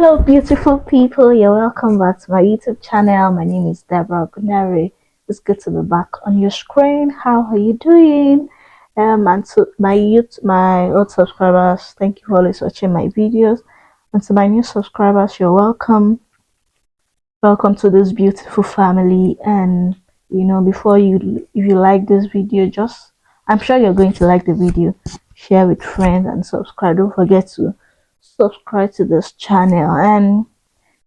Hello, beautiful people. You're welcome back to my YouTube channel. My name is Deborah Gunari. It's good to be back on your screen. How are you doing? And to my old subscribers, thank you for always watching my videos. And to my new subscribers, you're welcome. Welcome to this beautiful family. And before if you like this video, I'm sure you're going to like the video. Share with friends and subscribe. Don't forget to subscribe to this channel. And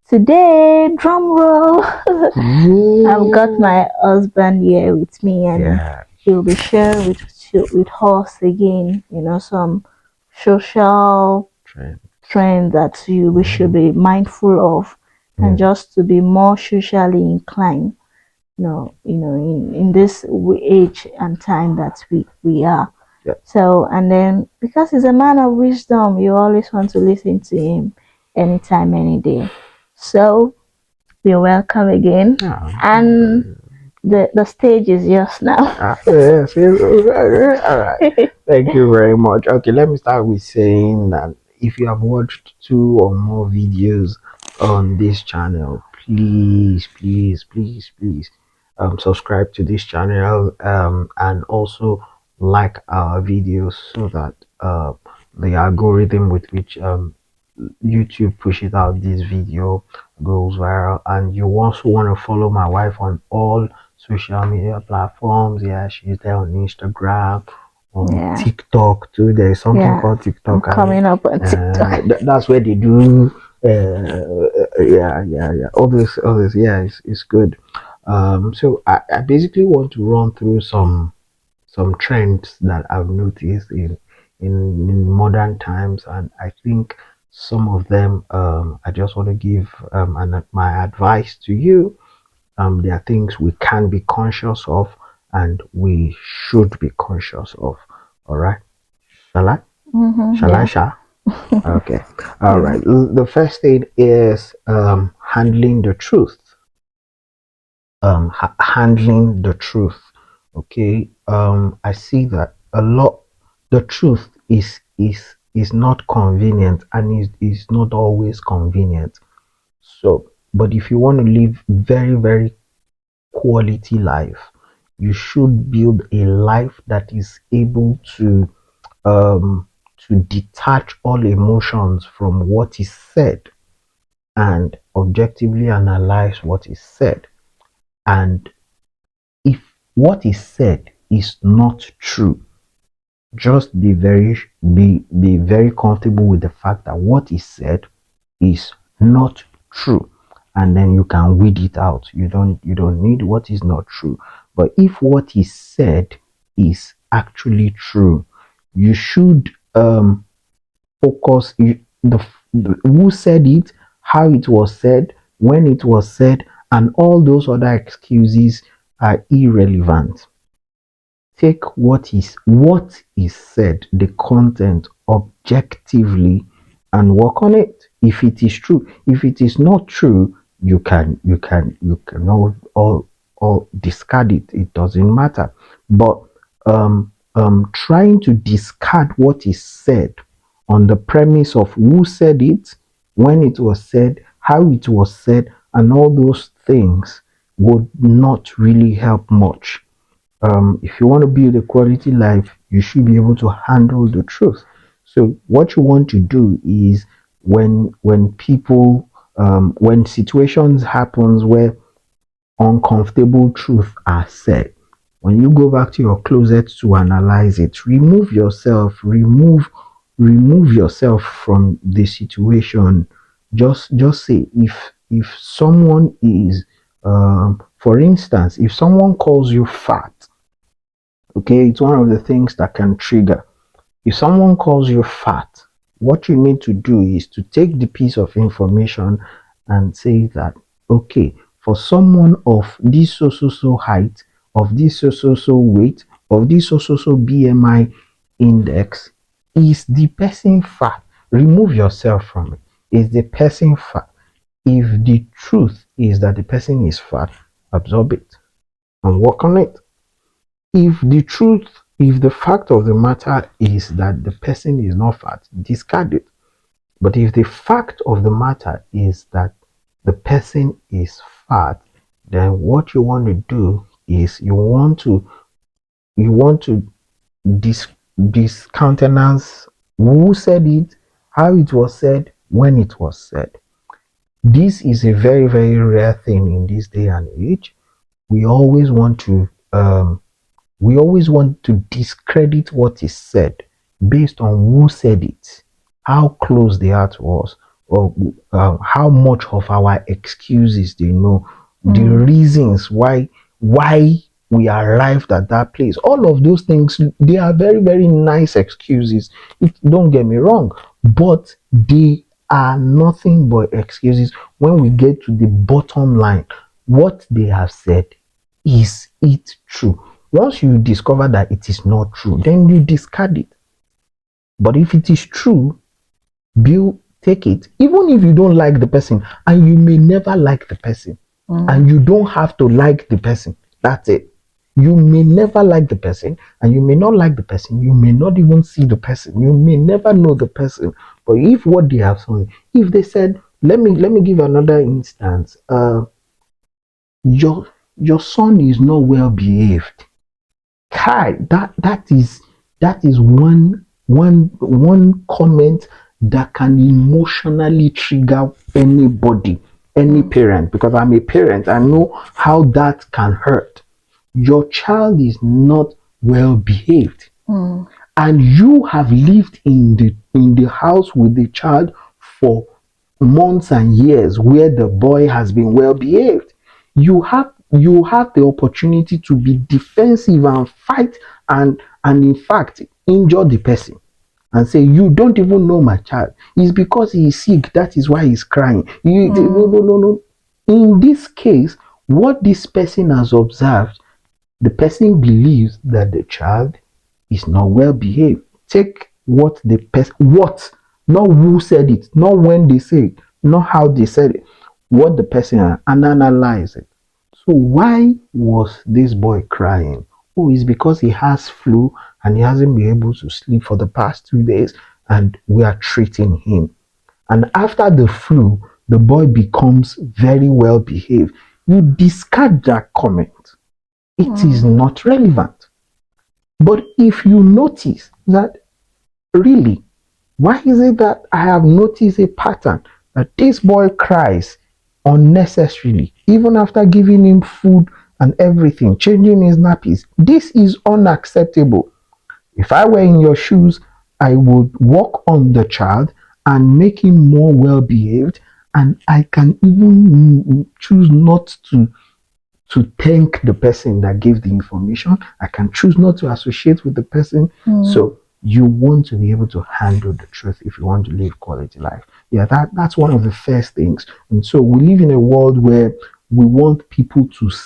today, drum roll, I've got my husband here with me, and he'll be sharing with us again, some social trend that we should be mindful of, and just to be more socially inclined, in this age and time that we are. So, and then because he's a man of wisdom, you always want to listen to him anytime, any day. So you're welcome again, and the stage is yours now. Yes, all right. Thank you very much. Okay, let me start with saying that if you have watched 2 or more videos on this channel, please subscribe to this channel and also like our videos so that the algorithm with which YouTube pushes out this video goes viral. And you also want to follow my wife on all social media platforms. Yeah, she's there on Instagram, on TikTok too. There's something called TikTok. I'm coming up on TikTok. That's where they do all this. Yeah, it's good. So I basically want to run through some trends that I've noticed in modern times, and I think some of them I just want to give my advice to you. There are things we can be conscious of and we should be conscious of. All right, shall I? Shall I? Okay. All right. The first thing is handling the truth. Handling the truth. Okay. I see that a lot. The truth is not convenient, and is not always convenient. So, but if you want to live very quality life, you should build a life that is able to detach all emotions from what is said and objectively analyze what is said. And if what is said is not true, just be very comfortable with the fact that what is said is not true, and then you can weed it out. You don't need what is not true. But if what is said is actually true, you should focus the who said it, how it was said, when it was said, and all those other excuses are irrelevant. Take what is said, the content, objectively, and work on it. If it is true, if it is not true, you can all discard it. It doesn't matter. But trying to discard what is said on the premise of who said it, when it was said, how it was said, and all those things would not really help much. If you want to build a quality life, you should be able to handle the truth. So what you want to do is when people when situations happens where uncomfortable truth are said, when you go back to your closet to analyze it, remove yourself from the situation. Just say, if someone is for instance, if someone calls you fat, okay, it's one of the things that can trigger. If someone calls you fat, what you need to do is to take the piece of information and say that, okay, for someone of this so height, of this so weight, of this so BMI index, is the person fat? Remove yourself from it. Is the person fat? If the truth is that the person is fat, absorb it and work on it. If the fact of the matter is that the person is not fat, discard it. But if the fact of the matter is that the person is fat, then what you want to do is you want to dis discountenance who said it, how it was said, when it was said. This is a very, very rare thing in this day and age. We always want to discredit what is said based on who said it, how close they are to us, or how much of our excuses they know, the reasons why we arrived at that place. All of those things, they are very, very nice excuses. Don't get me wrong, but they are nothing but excuses when we get to the bottom line. What they have said, is it true? Once you discover that it is not true, then you discard it. But if it is true, take it. Even if you don't like the person, and you may never like the person, and you don't have to like the person. That's it. You may never like the person, and you may not like the person. You may not even see the person. You may never know the person. But if what they have said, if they said, let me give another instance. Your son is not well behaved. Kai, that is one comment that can emotionally trigger anybody, any parent, because I'm a parent. I know how that can hurt. Your child is not well behaved, and you have lived in the house with the child for months and years where the boy has been well behaved. You have the opportunity to be defensive and fight, and in fact injure the person and say, you don't even know my child. It's because he is sick, that is why he's crying. No. In this case, what this person has observed, the person believes that the child is not well behaved. Take what the person, not who said it, not when they say it, not how they said it, what the person, and analyze it. So why was this boy crying? Oh, it's because he has flu and he hasn't been able to sleep for the past 2 days, and we are treating him. And after the flu, the boy becomes very well behaved. You discard that comment. It is not relevant. But if you notice that, really, why is it that I have noticed a pattern that this boy cries unnecessarily, even after giving him food and everything, changing his nappies? This is unacceptable. If I were in your shoes, I would work on the child and make him more well behaved, and I can even choose not to thank the person that gave the information. I can choose not to associate with the person. So you want to be able to handle the truth if you want to live quality life. Yeah, that's one of the first things. And so we live in a world where we want people to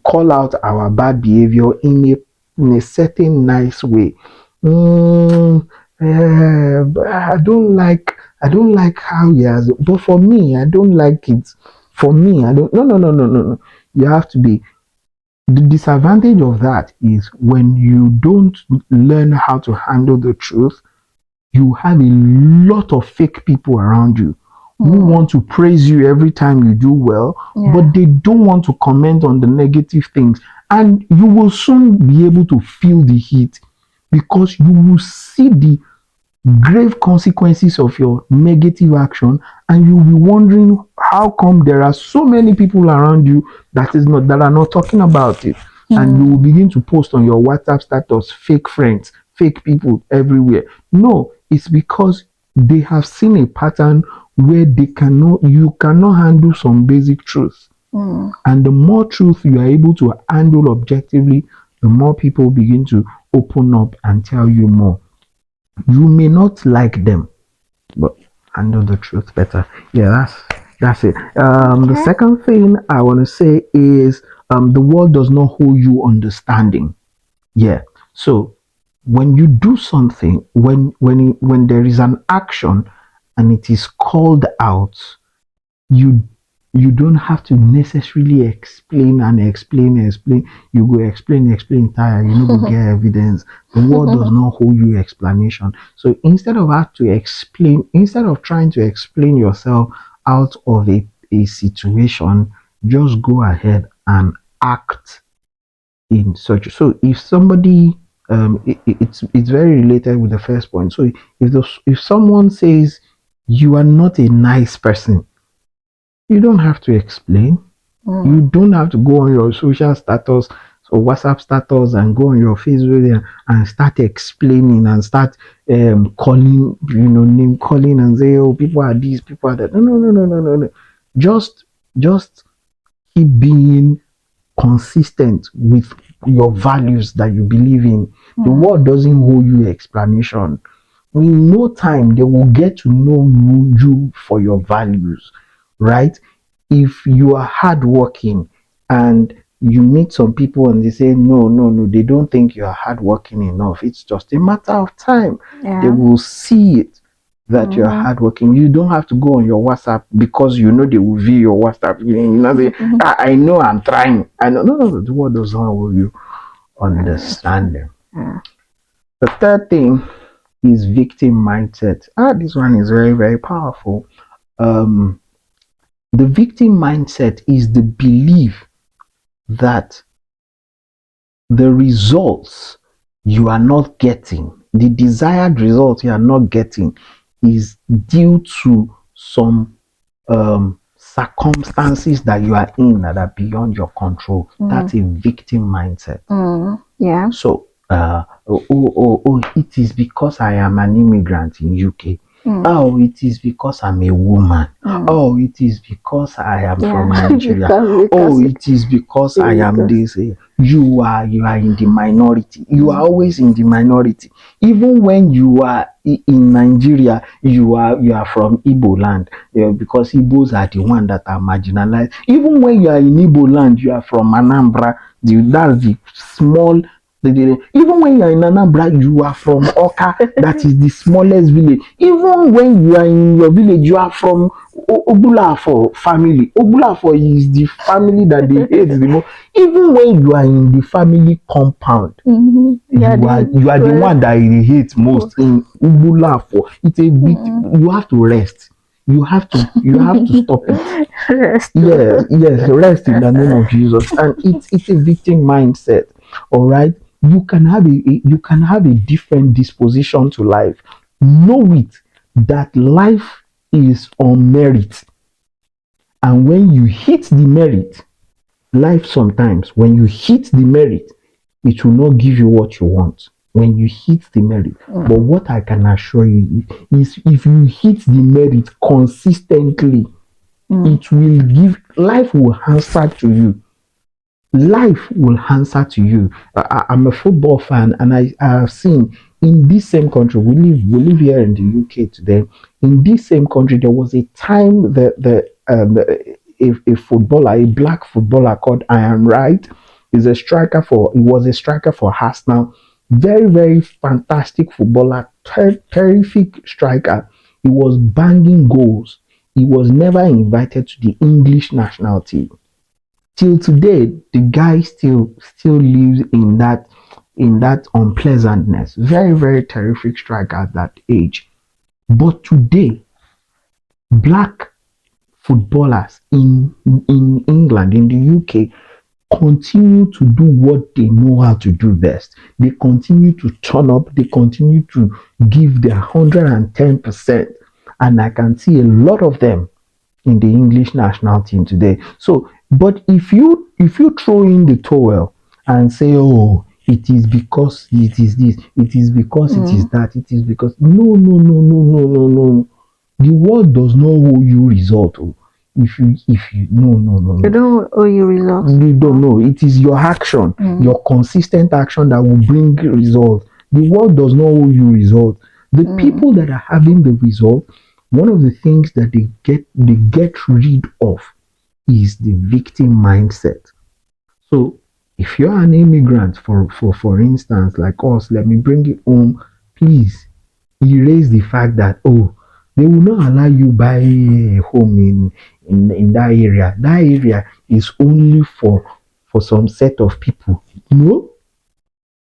call out our bad behavior in a certain nice way. I don't like how he has, but for me, I don't like it. For me, I don't. No. You have to be. The disadvantage of that is when you don't learn how to handle the truth, you have a lot of fake people around you who want to praise you every time you do well, but they don't want to comment on the negative things. And you will soon be able to feel the heat, because you will see the grave consequences of your negative action, and you'll be wondering how come there are so many people around you that are not talking about it. And you will begin to post on your WhatsApp status fake friends, fake people everywhere. No, it's because they have seen a pattern where you cannot handle some basic truths. And the more truth you are able to handle objectively, the more people begin to open up and tell you more. You may not like them, but handle the truth better. Yeah, that's it. The second thing I want to say is, the world does not hold you understanding. Yeah. So when you do something, when there is an action and it is called out, you You don't have to necessarily explain and explain. You go explain tire, you know, go get evidence. The world does not hold you explanation. So instead of trying to explain yourself out of a situation, just go ahead and act in such. So if somebody it's very related with the first point. So if someone says you are not a nice person, you don't have to explain. You don't have to go on your social status or WhatsApp status and go on your Facebook and start explaining and start calling, name calling and say, oh, people are these, people are that. No, no, no, no, no, no, no. Just keep being consistent with your values that you believe in. The world doesn't owe you explanation. In no time, they will get to know you for your values, right? If you are hardworking and you meet some people and they say, no, no, no, they don't think you are hardworking enough. It's just a matter of time. Yeah. They will see it that you're hardworking. You don't have to go on your WhatsApp because you know they will view your WhatsApp. You know, they, I know I'm trying. I know, no, no, no, the world doesn't owe you understanding. Yeah. The third thing is victim mindset. This one is very, very powerful. The victim mindset is the belief that the results you are not getting, the desired results you are not getting, is due to some circumstances that you are in that are beyond your control. That's a victim mindset. Yeah. So, it is because I am an immigrant in UK. Oh, it is because I'm a woman. Oh, it is because I am from Nigeria. Oh, it is because I am this. You are in the minority. You are always in the minority. Even when you are in Nigeria, you are from Igbo land, because Igbos are the one that are marginalized. Even when you are in Igbo land, you are from Anambra. That's the small. Even when you are in Anambra, you are from Oka, that is the smallest village. Even when you are in your village, you are from Ogbulafo family. Ogbulafo is the family that they hate the most. Even when you are in the family compound, you are the one that they hate most in Ogbulafo. It's a bit. You have to rest. You have to stop it. Rest. Yes, rest in the name of Jesus. And it's a victim mindset. All right. You can have a different disposition to life. Know it that life is on merit. And when you hit the merit, life sometimes, when you hit the merit, it will not give you what you want. When you hit the merit. But what I can assure you is if you hit the merit consistently, it will give, life will answer to you. Life will answer to you. I'm a football fan, and I have seen in this same country, we live here in the UK today. In this same country, there was a time that a footballer, a black footballer called Ian Wright, he was a striker for Arsenal. Very, very fantastic footballer, terrific striker. He was banging goals. He was never invited to the English national team. Till today, the guy still lives in that unpleasantness. Very, very terrific striker at that age. But today, black footballers in England, in the UK, continue to do what they know how to do best. They continue to turn up, they continue to give their 110%. And I can see a lot of them in the English national team today. So, but if you throw in the towel and say, oh, it is because it is this, it is because it is that, it is because no, no, no, no, no, no, no. The world does not owe you result. Oh. If you no, no, no, no. They don't owe you results. You don't know. It is your action, your consistent action that will bring results. The world does not owe you results. The people that are having the result, one of the things that they get rid of is the victim mindset. So if you're an immigrant, for instance, like us, let me bring it home, please erase the fact that, oh, They will not allow you buy a home in that area. That area is only for some set of people. No,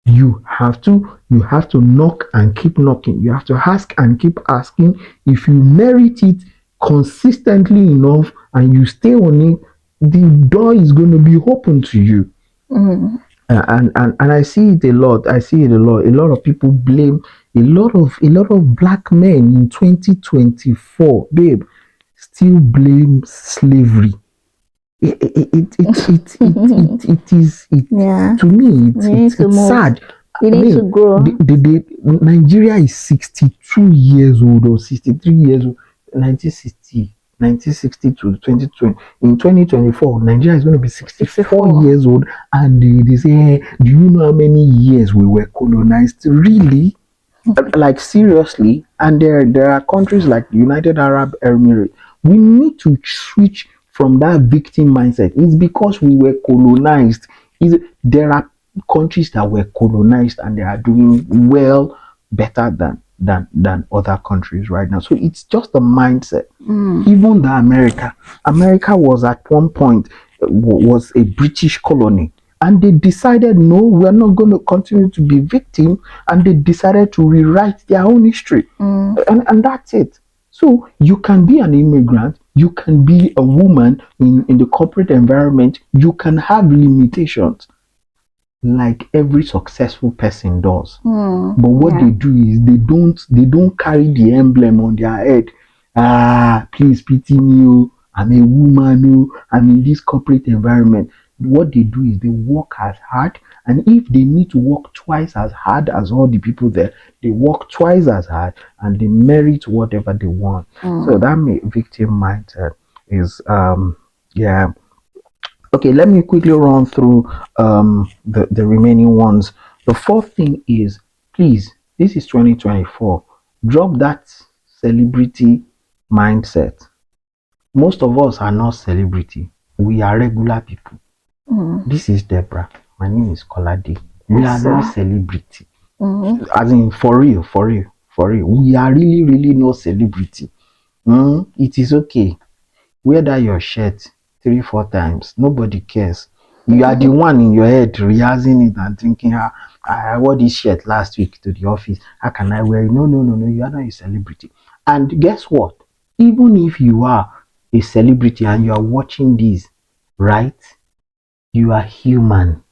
you have to knock and keep knocking. You have to ask and keep asking. If you merit it consistently enough and you stay on it, the door is going to be open to you. Mm. And I see it a lot. I see it a lot. A lot of people blame a lot of black men in 2024, babe, still blame slavery. It is it Yeah. to me You need to it's move. sad. You I need to mean, grow. Nigeria is 62 years old or 63 years old. 1960 to 2020. In 2024, Nigeria is going to be 64 64. years old. And they say, "Eh, do you know how many years we were colonized? Really? Like seriously?" And there are countries like United Arab Emirates. We need to switch from that victim mindset. It's because we were colonized. There are countries that were colonized and they are doing well, better than other countries right now. So it's just a mindset. Even the America was at one point was a British colony, and they decided, no, we're not going to continue to be victim, and they decided to rewrite their own history. And that's it. So you can be an immigrant, you can be a woman in the corporate environment, you can have limitations like every successful person does. But what Yeah. they do is they don't carry the emblem on their head. Please pity me. Oh, I'm a woman. Oh, I'm in this corporate environment. What they do is they work as hard, and if they need to work twice as hard as all the people there, they work twice as hard and they merit whatever they want. So that victim mindset is yeah. Okay, let me quickly run through the remaining ones. The fourth thing is, please, this is 2024. Drop that celebrity mindset. Most of us are not celebrity. We are regular people. This is Deborah. My name is Kolade. We are Yes, not sir. celebrity. Mm-hmm. As in, for real, for real, for real. We are really, really not celebrity. It is okay. Wear that your shirt 3 4 times, nobody cares. You are the one in your head rehearsing it and thinking, I wore this shirt last week to the office, how can I wear it? No, no, no, no, you are not a celebrity. And guess what? Even if you are a celebrity and you are watching this, right, you are human.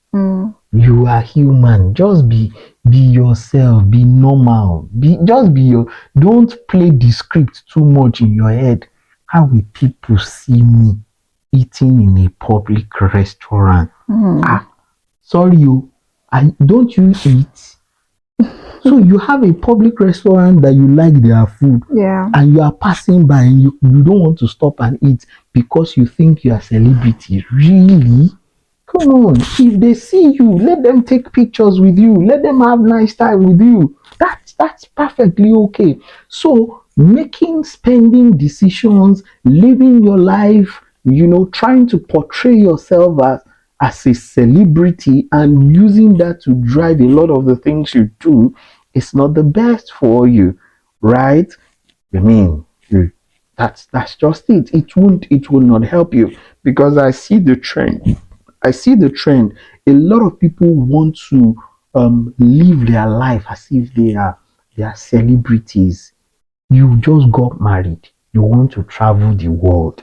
You are human. Just be yourself, be normal, be your don't play the script too much in your head. How will people see me eating in a public restaurant? Sorry, you, I don't you eat? So you have a public restaurant that you like their food, Yeah. and you are passing by and you don't want to stop and eat because you think you are celebrity. Really? Come on, if they see you, let them take pictures with you, let them have nice time with you. That's perfectly okay. So making spending decisions, living your life, trying to portray yourself as a celebrity and using that to drive a lot of the things you do is not the best for you, right? I mean, that's just it. It will not help you because I see the trend. I see the trend. A lot of people want to live their life as if they are celebrities. You just got married. You want to travel the world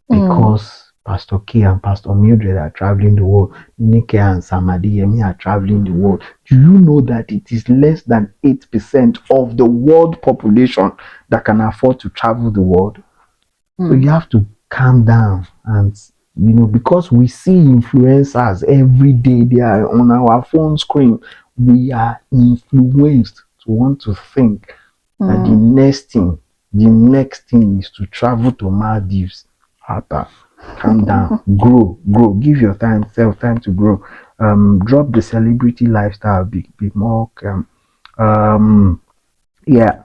because Pastor K and Pastor Mildred are traveling the world. Nike and Samadi Yemi are traveling the world. Do you know that it is less than 8% of the world population that can afford to travel the world? So you have to calm down and because we see influencers every day, they are on our phone screen. We are influenced to want to think that the next thing is to travel to Maldives. Hata, calm down, grow, give your self time to grow. Drop the celebrity lifestyle, be more yeah.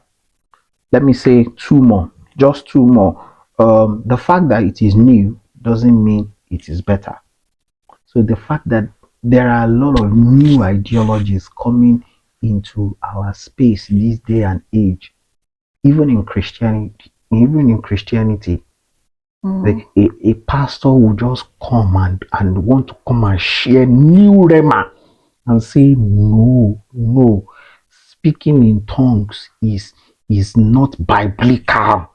Let me say two more, just two more. The fact that it is new doesn't mean it is better. So the fact that there are a lot of new ideologies coming into our space this day and age, even in Christianity, even in Christianity, Mm. a pastor will just come and want to come and share new rema and say, no, no, speaking in tongues is not biblical.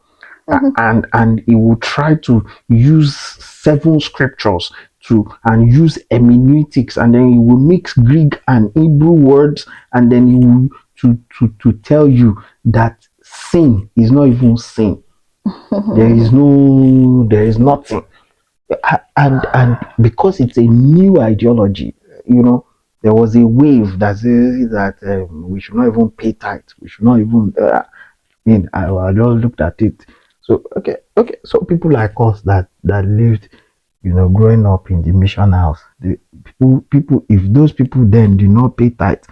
And he will try to use seven scriptures to and use hermeneutics, and then he will mix Greek and Hebrew words, and then he will to tell you that sin is not even sin. There is nothing. And because it's a new ideology, there was a wave that says that we should not even pay tithe, we should not even I just looked at it. So okay, so people like us that lived, growing up in the mission house, the people, if those people then did not pay tithe,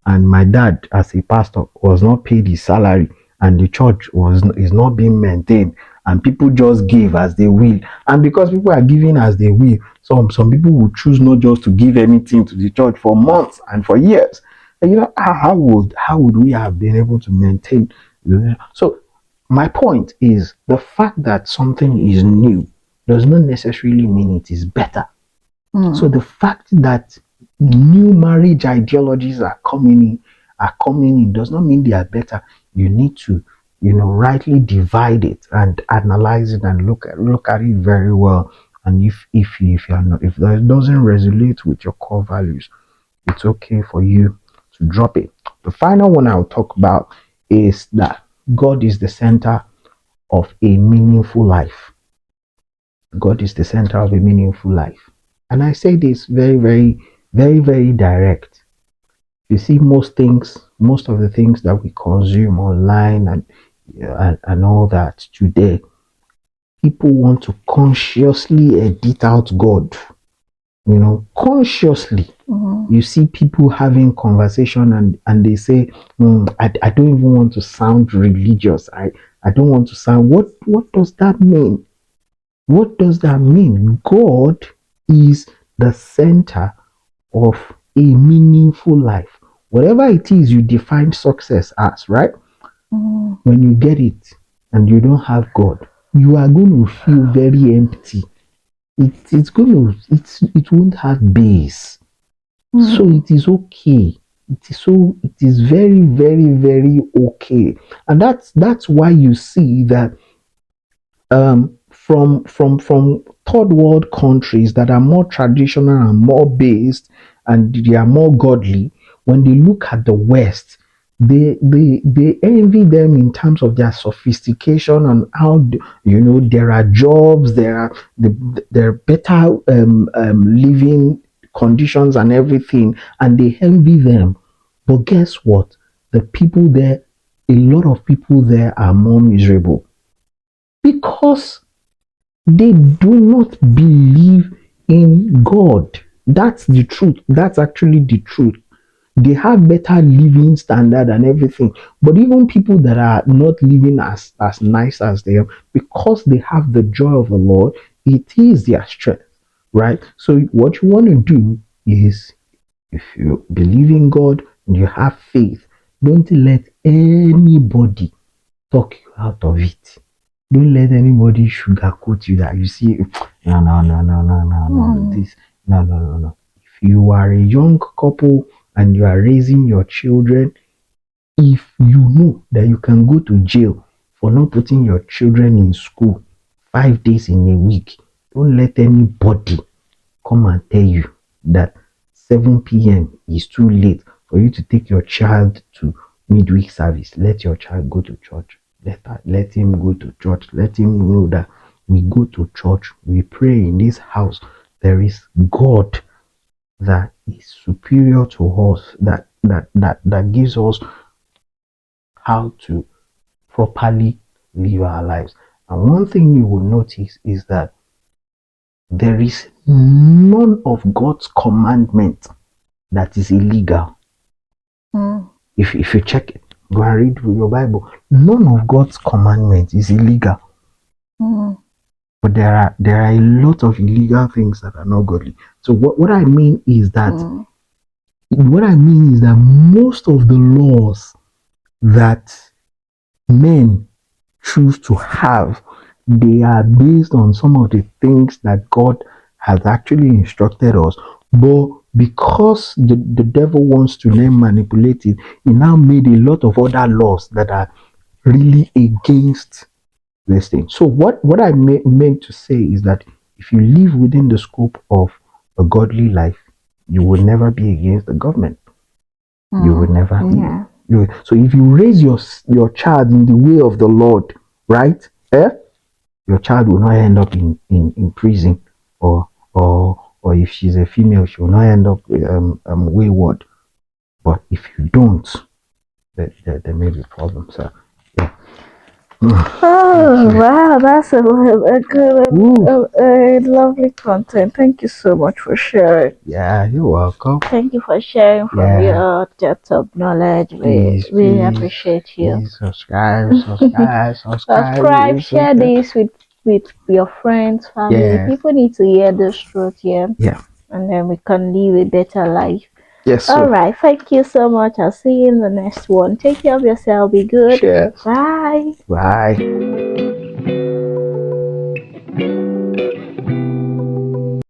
and my dad as a pastor was not paid his salary, and the church is not being maintained, and people just give as they will, and because people are giving as they will, some people will choose not just to give anything to the church for months and for years. And how would we have been able to maintain? So my point is, the fact that something is new does not necessarily mean it is better. So the fact that new marriage ideologies are coming in does not mean they are better. You need to, rightly divide it and analyze it and look at it very well. And if you're not, if that doesn't resonate with your core values, it's okay for you to drop it. The final one I'll talk about is that God is the center of a meaningful life. God is the center of a meaningful life. And I say this very, very, very, very direct. You see, most of the things that we consume online and all that today, people want to consciously edit out God. Consciously. You see people having conversation and they say, I don't even want to sound religious. I don't want to sound. What does that mean? What does that mean? God is the center of a meaningful life. Whatever it is you define success as, right? When you get it and you don't have God, you are going to feel very empty. It won't have base. So it is okay. It is very, very, very okay. And that's why you see that from third world countries that are more traditional and more based, and they are more godly, when they look at the West, they envy them in terms of their sophistication and how there are jobs, there are better living conditions and everything, and they envy them. But guess what? The people there, a lot of people there are more miserable because they do not believe in God. That's the truth. That's actually the truth. They have better living standard and everything. But even people that are not living as nice as they are, because they have the joy of the Lord, it is their strength. Right? So what you want to do is, if you believe in God and you have faith, don't let anybody talk you out of it. Don't let anybody sugarcoat you that you see, no, no, no, no, no, no, no, this, no, no, no, no. If you are a young couple and you are raising your children, if you know that you can go to jail for not putting your children in school 5 days in a week, don't let anybody come and tell you that 7 p.m. is too late for you to take your child to midweek service. Let your child go to church. Let him go to church. Let him know that we go to church. We pray in this house. There is God that is superior to us, that gives us how to properly live our lives. And one thing you will notice is that there is none of God's commandment that is illegal. If you check it, go and read your Bible. None of God's commandments is illegal. But there are a lot of illegal things that are not godly. So what I mean is that most of the laws that men choose to have, they are based on some of the things that God has actually instructed us. But because the devil wants to then manipulate it, he now made a lot of other laws that are really against this thing. So what I meant to say is that if you live within the scope of a godly life, you will never be against the government. You will never be. Yeah. So if you raise your child in the way of the Lord, right? Your child will not end up in prison, or if she's a female, she will not end up wayward. But if you don't, there may be problems. So yeah. Oh wow, that's a good, Ooh, lovely content. Thank you so much for sharing. yeah, you're welcome. Thank you for sharing from Yeah, your depth of knowledge. We please, really please, appreciate you. please subscribe. Subscribe, share this with your friends, family. Yeah, People need to hear this truth here, yeah, and then we can live a better life. yes, All so right, thank you so much. I'll see you in the next one. Take care of yourself. Be good. cheers. Bye. Bye.